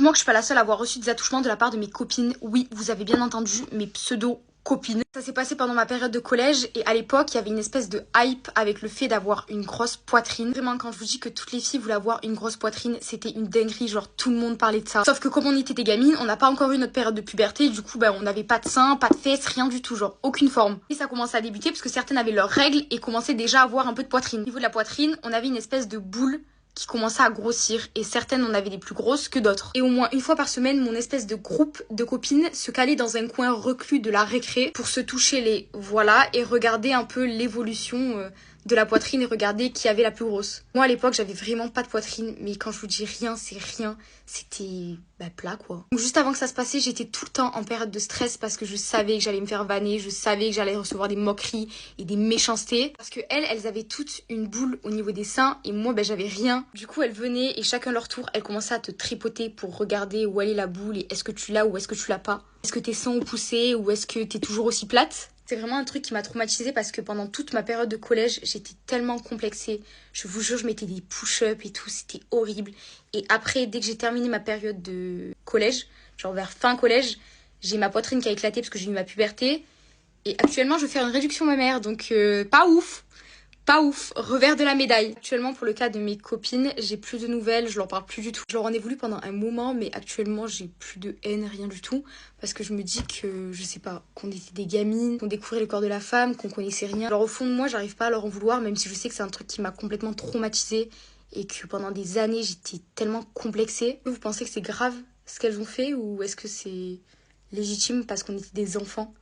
Moi que je suis pas la seule à avoir reçu des attouchements de la part de mes copines. Oui, vous avez bien entendu, mes pseudo-copines. Ça s'est passé pendant ma période de collège et à l'époque, il y avait une espèce de hype avec le fait d'avoir une grosse poitrine. Vraiment, quand je vous dis que toutes les filles voulaient avoir une grosse poitrine, c'était une dinguerie, genre tout le monde parlait de ça. Sauf que comme on était des gamines, on n'a pas encore eu notre période de puberté, du coup, on n'avait pas de seins, pas de fesses, rien du tout, genre aucune forme. Et ça commençait à débuter parce que certaines avaient leurs règles et commençaient déjà à avoir un peu de poitrine. Au niveau de la poitrine, on avait une espèce de boule qui commençaient à grossir et certaines on avait des plus grosses que d'autres. Et au moins une fois par semaine, mon espèce de groupe de copines se calait dans un coin reclus de la récré pour se toucher les voilà et regarder un peu l'évolution de la poitrine et regarder qui avait la plus grosse. Moi à l'époque j'avais vraiment pas de poitrine, mais quand je vous dis rien, c'est rien, c'était plat quoi. Donc juste avant que ça se passait, j'étais tout le temps en période de stress parce que je savais que j'allais me faire vanner, je savais que j'allais recevoir des moqueries et des méchancetés. Parce que elles avaient toutes une boule au niveau des seins et moi j'avais rien. Du coup elles venaient et chacun leur tour, elles commençaient à te tripoter pour regarder où elle est la boule et est-ce que tu l'as ou est-ce que tu l'as pas. Est-ce que tes seins ont poussé ou est-ce que t'es toujours aussi plate. C'est vraiment un truc qui m'a traumatisée parce que pendant toute ma période de collège, j'étais tellement complexée. Je vous jure, je mettais des push-ups et tout, c'était horrible. Et après, dès que j'ai terminé ma période de collège, genre vers fin collège, j'ai ma poitrine qui a éclaté parce que j'ai eu ma puberté. Et actuellement, je vais faire une réduction mammaire, donc pas ouf. Pas ouf, revers de la médaille. Actuellement, pour le cas de mes copines, j'ai plus de nouvelles, je leur parle plus du tout. Je leur en ai voulu pendant un moment, mais actuellement, j'ai plus de haine, rien du tout. Parce que je me dis que, je sais pas, qu'on était des gamines, qu'on découvrait le corps de la femme, qu'on connaissait rien. Alors au fond de moi, j'arrive pas à leur en vouloir, même si je sais que c'est un truc qui m'a complètement traumatisée et que pendant des années, j'étais tellement complexée. Vous pensez que c'est grave ce qu'elles ont fait ou est-ce que c'est légitime parce qu'on était des enfants?